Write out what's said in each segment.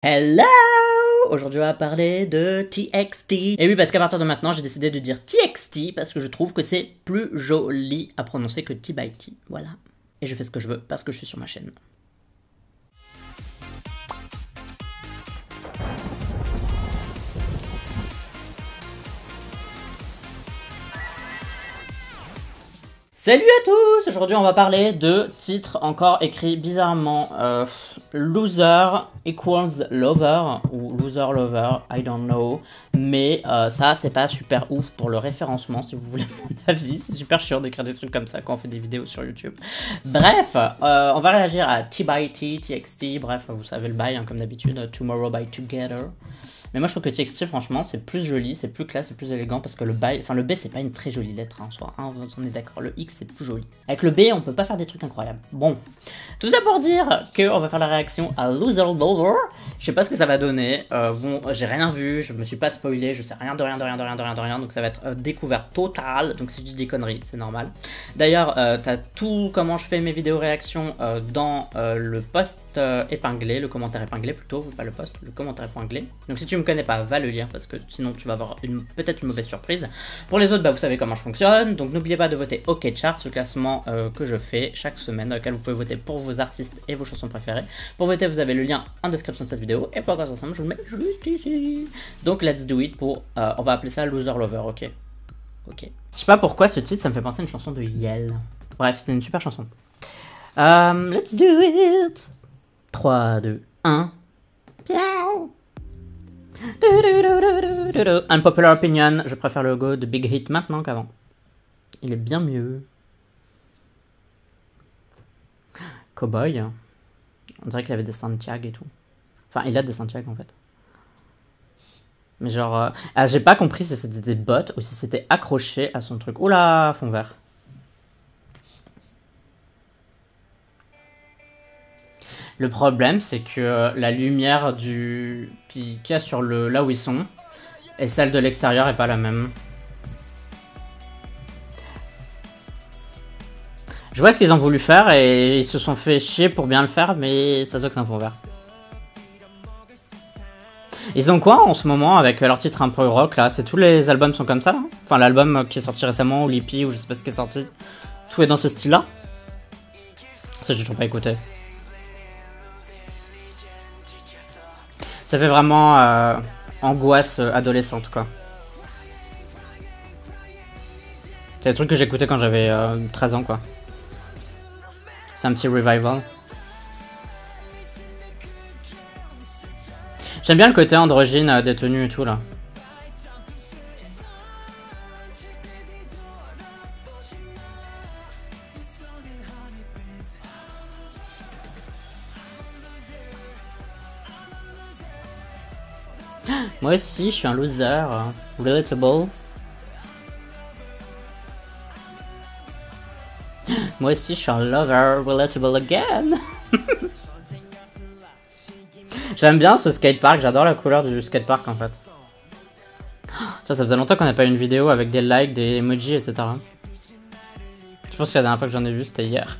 Hello! Aujourd'hui on va parler de TXT. Et oui, parce qu'à partir de maintenant j'ai décidé de dire TXT parce que je trouve que c'est plus joli à prononcer que T by T. Voilà. Et je fais ce que je veux parce que je suis sur ma chaîne. Salut à tous! Aujourd'hui on va parler de titres encore écrits bizarrement. Loser equals lover ou loser lover, I don't know. Mais ça c'est pas super ouf pour le référencement si vous voulez mon avis. C'est super chiant d'écrire des trucs comme ça quand on fait des vidéos sur YouTube. Bref, on va réagir à T by T, TXT, bref vous savez le bail hein, comme d'habitude, Tomorrow by Together. Mais moi je trouve que TXT franchement c'est plus joli, c'est plus classe, c'est plus élégant parce que le B c'est pas une très jolie lettre hein, en soi, hein, on est d'accord, le X c'est plus joli. Avec le B on peut pas faire des trucs incroyables. Bon, tout ça pour dire qu'on va faire la réaction à Loser Lover. Je sais pas ce que ça va donner, bon j'ai rien vu, je me suis pas spoilé, je sais rien de rien, donc ça va être découverte totale, donc si je dis des conneries c'est normal. D'ailleurs t'as tout comment je fais mes vidéos réactions dans le post épinglé, le commentaire épinglé plutôt, pas le post, le commentaire épinglé. Donc si tu me connais pas, va le lire parce que sinon tu vas avoir peut-être une mauvaise surprise. Pour les autres, bah, vous savez comment je fonctionne, donc n'oubliez pas de voter OK Charts, le classement que je fais chaque semaine, dans lequel vous pouvez voter pour vos artistes et vos chansons préférées. Pour voter, vous avez le lien en description de cette vidéo, et pour regarder ensemble, je vous le mets juste ici. Donc let's do it pour, on va appeler ça Loser Lover, ok. Ok. Je sais pas pourquoi ce titre, ça me fait penser à une chanson de Yel. Bref, c'était une super chanson. Let's do it. 3, 2, 1. Piao. Unpopular opinion, je préfère le logo de Big Hit maintenant qu'avant. Il est bien mieux. Cowboy. On dirait qu'il avait des Santiago et tout. Enfin, il a des Santiago en fait. Mais genre... j'ai pas compris si c'était des bottes ou si c'était accroché à son truc. Oula, fond vert. Le problème, c'est que la lumière qu'il y a sur là où ils sont et celle de l'extérieur est pas la même. Je vois ce qu'ils ont voulu faire et ils se sont fait chier pour bien le faire, mais ça se voit que c'est un fond vert. Ils ont quoi en ce moment avec leur titre un peu rock là? C'est tous les albums sont comme ça là? Enfin l'album qui est sorti récemment ou l'EP ou je sais pas ce qui est sorti. Tout est dans ce style là? Ça j'ai toujours pas écouté. Ça fait vraiment angoisse adolescente quoi. C'est des trucs que j'écoutais quand j'avais 13 ans quoi. C'est un petit revival. J'aime bien le côté androgyne des tenues et tout là. Moi aussi, je suis un loser. Relatable. Moi aussi, je suis un lover. Relatable again. J'aime bien ce skatepark. J'adore la couleur du skatepark en fait. Tiens, ça faisait longtemps qu'on n'a pas eu une vidéo avec des likes, des emojis, etc. Je pense que la dernière fois que j'en ai vu, c'était hier.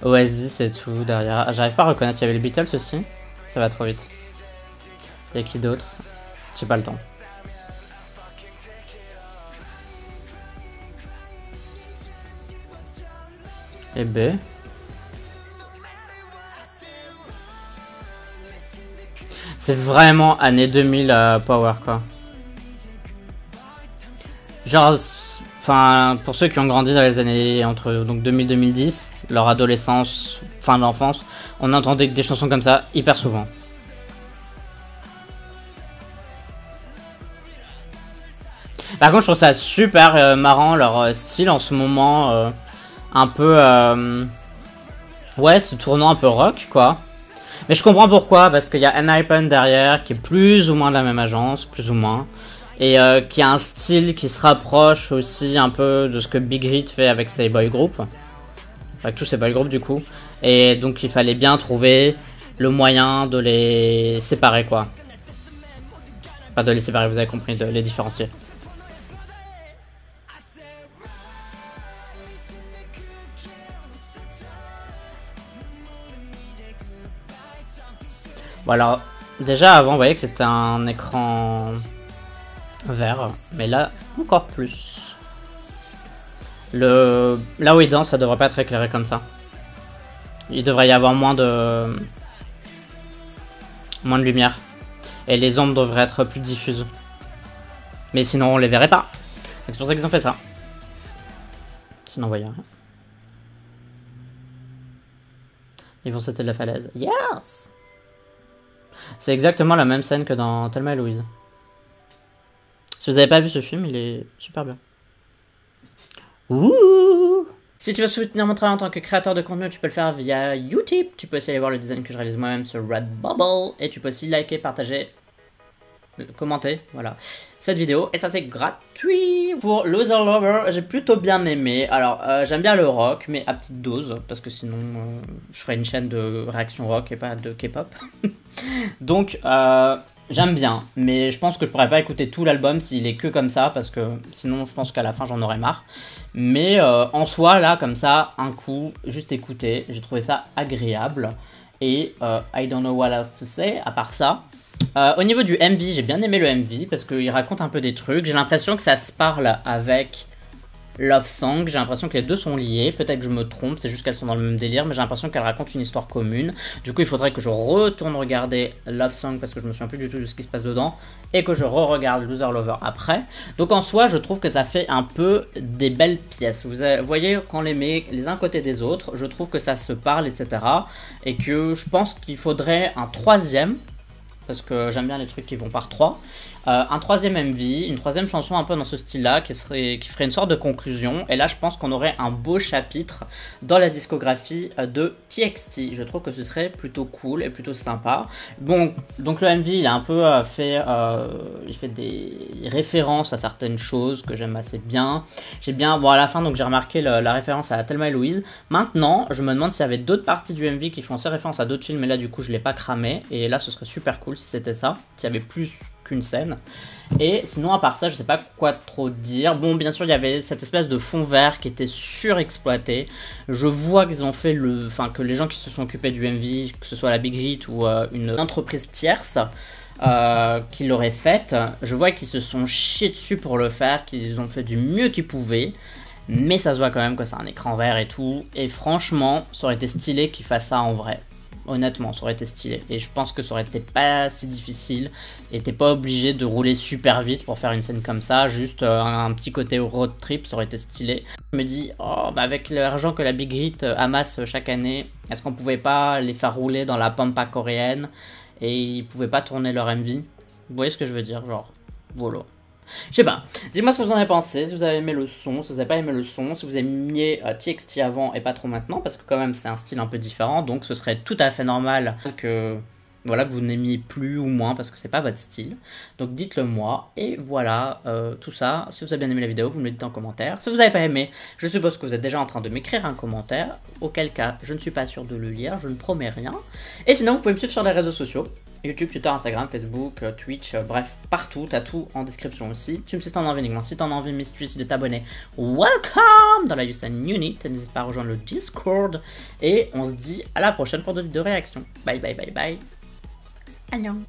Oasis et tout derrière. J'arrive pas à reconnaître. Il y avait les Beatles aussi. Ça va trop vite. Il y a qui d'autre? J'ai pas le temps. Et B. C'est vraiment année 2000 Power quoi. Genre, enfin, pour ceux qui ont grandi dans les années entre donc 2000 2010, leur adolescence, fin de l'enfance, on entendait des chansons comme ça hyper souvent. Par contre, je trouve ça super marrant leur style en ce moment, un peu, ouais, ce tournant un peu rock, quoi. Mais je comprends pourquoi, parce qu'il y a Enhypen derrière, qui est plus ou moins de la même agence, plus ou moins, et qui a un style qui se rapproche aussi un peu de ce que Big Hit fait avec ses boy groups, avec tous ses boy groups du coup, et donc il fallait bien trouver le moyen de les séparer, quoi. Pas de les séparer, vous avez compris, de les différencier. Voilà, Déjà avant, vous voyez que c'était un écran vert, mais là, encore plus. Là où il danse, ça devrait pas être éclairé comme ça. Il devrait y avoir moins de lumière. Et les ombres devraient être plus diffuses. Mais sinon, on les verrait pas. C'est pour ça qu'ils ont fait ça. Sinon, on voyait rien. Ils vont sauter de la falaise. Yes! C'est exactement la même scène que dans Thelma et Louise. Si vous n'avez pas vu ce film, il est super bien. Ouh! Si tu veux soutenir mon travail en tant que créateur de contenu, tu peux le faire via Utip. Tu peux aussi aller voir le design que je réalise moi-même sur Redbubble. Et tu peux aussi liker, partager, commenter, voilà, cette vidéo. Et ça, c'est gratuit. Pour Loser Lover, j'ai plutôt bien aimé. Alors, j'aime bien le rock, mais à petite dose. Parce que sinon, je ferais une chaîne de réaction rock et pas de K-pop. Donc, j'aime bien. Mais je pense que je pourrais pas écouter tout l'album s'il est que comme ça. Parce que sinon, je pense qu'à la fin, j'en aurais marre. Mais en soi, là, comme ça, un coup, juste écouter. J'ai trouvé ça agréable. Et I don't know what else to say, à part ça. Au niveau du MV, j'ai bien aimé le MV parce qu'il raconte un peu des trucs. J'ai l'impression que ça se parle avec Love Song. J'ai l'impression que les deux sont liés. Peut-être que je me trompe, c'est juste qu'elles sont dans le même délire, mais j'ai l'impression qu'elles racontent une histoire commune. Du coup, il faudrait que je retourne regarder Love Song parce que je me souviens plus du tout de ce qui se passe dedans et que je re-regarde Loser Lover après. Donc en soi, je trouve que ça fait un peu des belles pièces. Vous voyez, quand on les met les uns côté des autres, je trouve que ça se parle, etc. Et que je pense qu'il faudrait un troisième. Parce que j'aime bien les trucs qui vont par 3. Un troisième MV, une troisième chanson un peu dans ce style-là, qui ferait une sorte de conclusion. Et là, je pense qu'on aurait un beau chapitre dans la discographie de TXT. Je trouve que ce serait plutôt cool et plutôt sympa. Bon, donc le MV, il a un peu il fait des références à certaines choses que j'aime assez bien. Bon, à la fin, donc j'ai remarqué la référence à Thelma et Louise. Maintenant, je me demande s'il y avait d'autres parties du MV qui font ces références à d'autres films, mais là, du coup, je l'ai pas cramé. Et là, ce serait super cool si c'était ça, s'il y avait plus qu'une scène. Et sinon, à part ça, je sais pas quoi trop dire. Bon, bien sûr, il y avait cette espèce de fond vert qui était surexploité. Je vois qu'ils ont fait que les gens qui se sont occupés du MV, que ce soit la Big Hit ou une entreprise tierce qui l'aurait faite, je vois qu'ils se sont chiés dessus pour le faire, qu'ils ont fait du mieux qu'ils pouvaient. Mais ça se voit quand même que c'est un écran vert et tout. Et franchement, ça aurait été stylé qu'ils fassent ça en vrai. Honnêtement, ça aurait été stylé. Et je pense que ça aurait été pas si difficile. Et t'es pas obligé de rouler super vite pour faire une scène comme ça. Juste un petit côté road trip, ça aurait été stylé. Je me dis, oh, bah avec l'argent que la Big Hit amasse chaque année, est-ce qu'on pouvait pas les faire rouler dans la pampa coréenne et ils pouvaient pas tourner leur MV? Vous voyez ce que je veux dire? Genre, voilà. Je sais pas, dites-moi ce que vous en avez pensé, si vous avez aimé le son, si vous n'avez pas aimé le son, si vous aimiez TXT avant et pas trop maintenant, parce que quand même c'est un style un peu différent, donc ce serait tout à fait normal que vous n'aimiez plus ou moins parce que c'est pas votre style. Donc dites-le moi, et voilà, tout ça. Si vous avez bien aimé la vidéo, vous me le dites en commentaire. Si vous n'avez pas aimé, je suppose que vous êtes déjà en train de m'écrire un commentaire, auquel cas je ne suis pas sûr de le lire, je ne promets rien. Et sinon vous pouvez me suivre sur les réseaux sociaux. YouTube, Twitter, Instagram, Facebook, Twitch, bref, partout, t'as tout en description aussi. Tu me sais si t'en as envie uniquement, si t'en as envie, mais si tu décides de t'abonner, welcome dans la Yusan Unit, n'hésite pas à rejoindre le Discord, et on se dit à la prochaine pour d'autres vidéos de réaction. Bye bye bye bye. Annyeong.